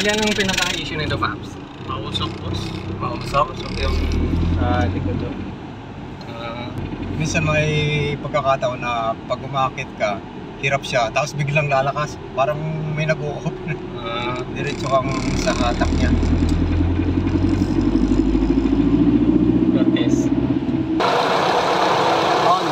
Bali, anong pinaka-issue nito, Paps? Mausok, boss. Mausok? Mausok yung sa likod doon. Minsan may pagkakataon na pag umakit ka, hirap siya, tapos biglang lalakas. Parang may nag-o-open. Diretso kang sa hatak niya. Cortez. On.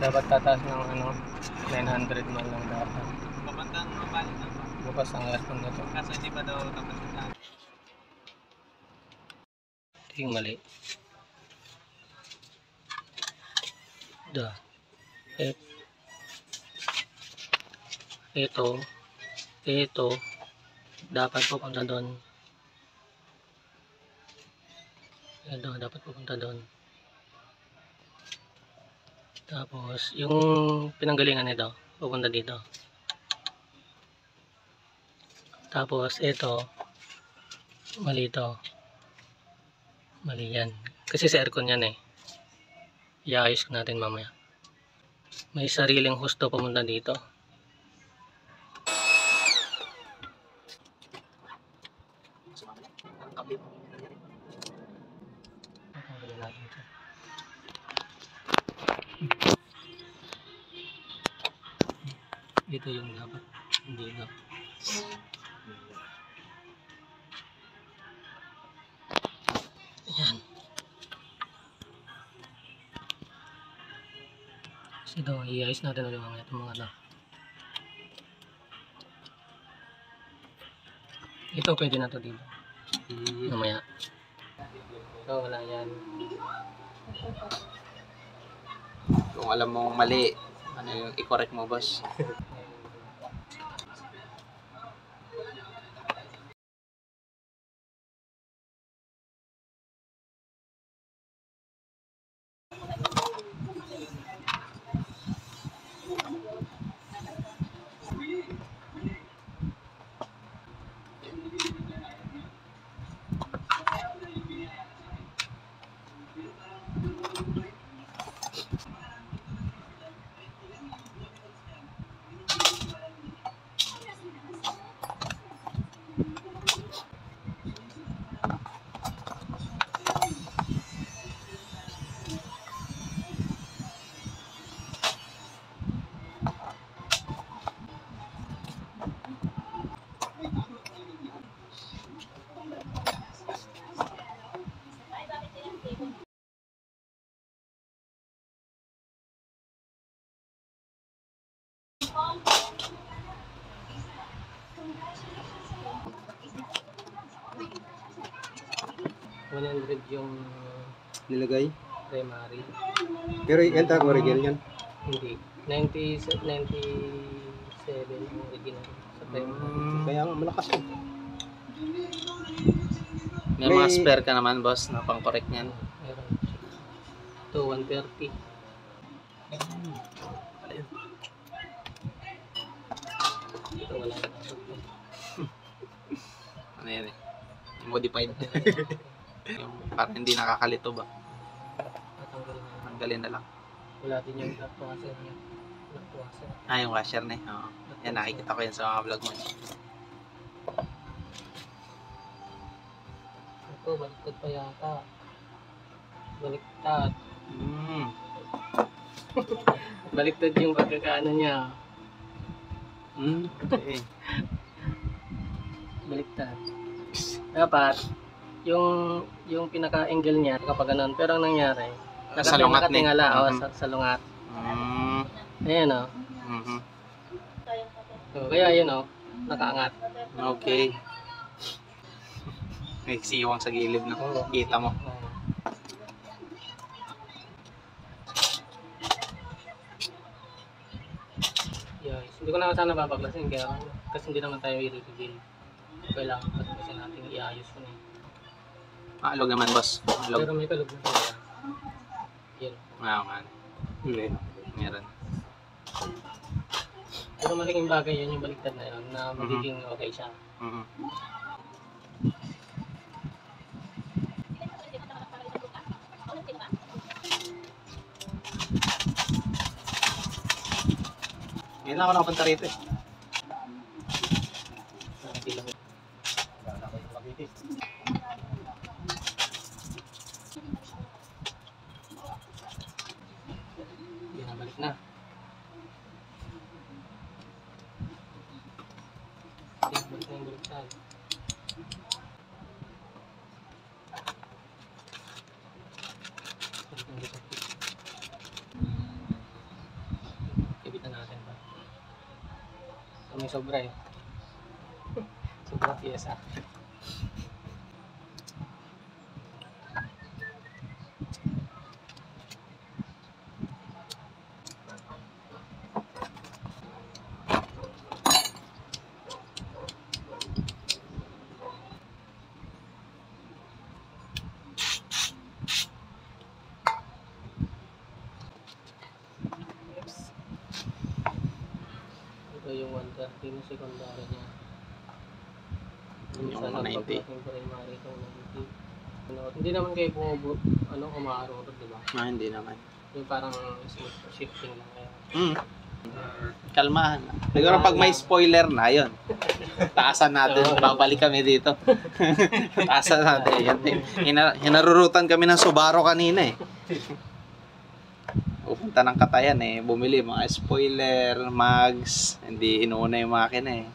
Dapat tataas ng ano, 900 man lang dapat. Papantang mabalik na ba? Bukas ang aircon na to. Kaso hindi pa daw tapos na. Ito yung mali. Ito dapat pupunta doon. Ito dapat pupunta doon. Tapos yung pinanggalingan nito pupunta dito. Tapos ito mali ito. Mali yan. Kasi sa aircon yan eh. Iayos ko natin mamaya. May sariling husto pumunta dito. Ito yung dapat. Hindi na. Ayan. Kasi ito, iayos natin ulit mga itong mga ito. Ito pwede na to dito. Mamaya. Ito wala yan. Kung alam mong mali, ano yung i-correct mo, boss? Yung Nilagay. primary. Pero yan tayo original yan. Hindi. 97 original sa primary. Kaya nga malakas yun. May mga spare ka naman, boss, na pang-correct niyan. Meron. Ito, 130. Ito, wala na. Ano yan eh? Modified. Yung parang hindi nakakalito ba? Tanggalin na lang. Wala din yung black washer niya. Black washer. Yung washer na eh. Oo. Yan, nakikita ko yan sa mga vlog mo. Ito, baliktad pa yata. Baliktad. Baliktad yung pagkakaano niya. Okay. Baliktad. Dapat, yung pinaka-angle niya, kapag ganun. Pero ang nangyari, Salungat ni. nakatingala sa lungat. Ayan o. So, kaya yun o, nakaangat. Okay. May siwang sa gilid na. Kita mo. Yes. Hindi ko na sana babaklasin kaya kasi hindi naman tayo i-reveal. Kailangan kasi natin iayos yun eh. Maalog naman, boss. Maalog. Pero may kalog na tayo. Yun. Man. Meron. Pero malaking bagay yun yung baliktad na yun, na magiging okay siya. Ngayon lang ako nakapunta rito eh. Binabalik na. Balik na yung baliktad. Ibitan natin ba? So, may sobra eh. Sobra piyesa. Ito yung 130 na secondary niya. Yung Sana 90. pag natin primary itong 90. Hindi naman kayo umaarurot, di ba? Hindi naman. Yung parang smooth shifting lang kaya. Kalmahan. Siguro pag may spoiler na, yun. Taasan natin. Babalik kami dito. Taasan natin. Hinarurutan kami ng Subaru kanina eh. Pupunta ng Katayan eh. Bumili mga spoiler, mags. Hindi inuuna yung makina eh.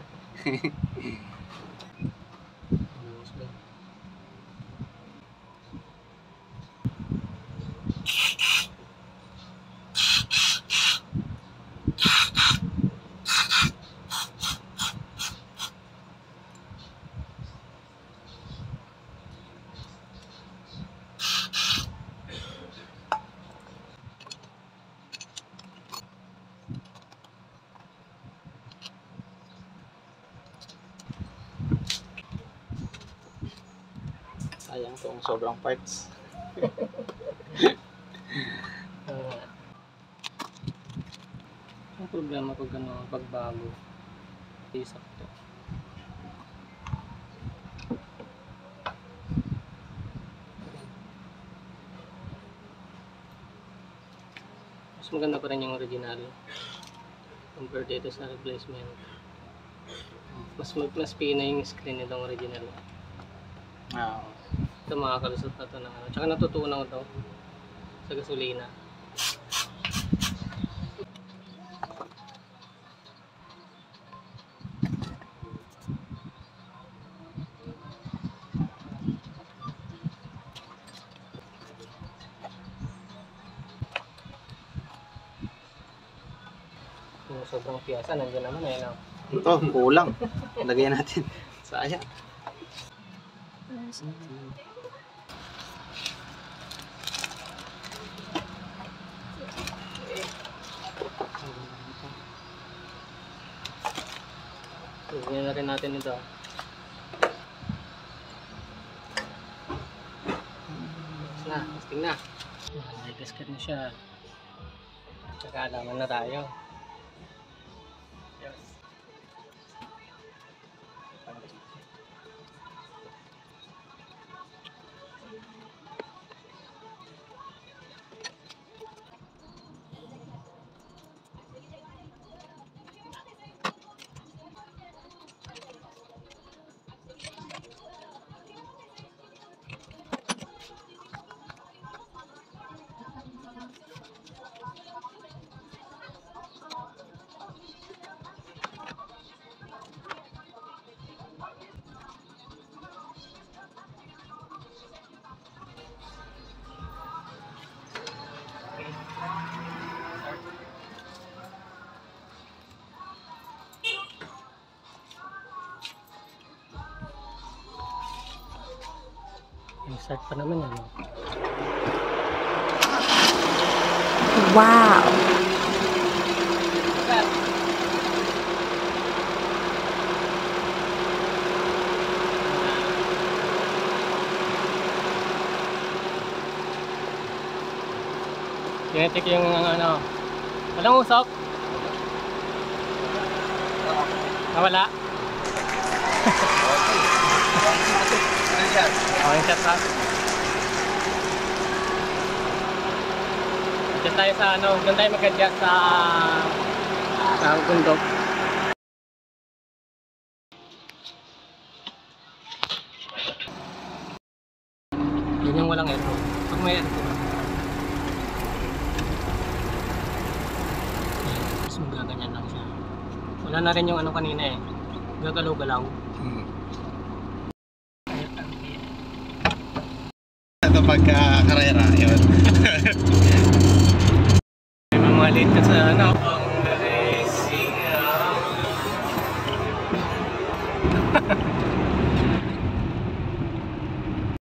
Sayang tong sobrang parts. Ang problema pag pagbago. Isak to. Mas maganda pa rin yung original compared dito sa replacement. Mas pina yung screen nitong original. Ito makakalusot na ito ng ano. Tsaka natutunaw ito sa gasolina. Yung sobrang piyasa, nandiyan naman eh. No? Ito, kulang. Lagyan natin. Sayang. Tignan na rin natin ito. Testing na. May gasket na siya. Tsaka alaman na tayo. Yung start pa naman yan. Wow! Kinetic yung ano. Walang usap. Nawala. Okay, chat ha. Diyan tayo sa ano, doon tayo mag-adjust sa bundok. Yun yung walang aircon. Pag may aircon, mas magaganyan lang siya. Wala na rin yung ano kanina eh. Gagalaw-galaw. Ito pagka karera, yun. May mga late ka sa ano.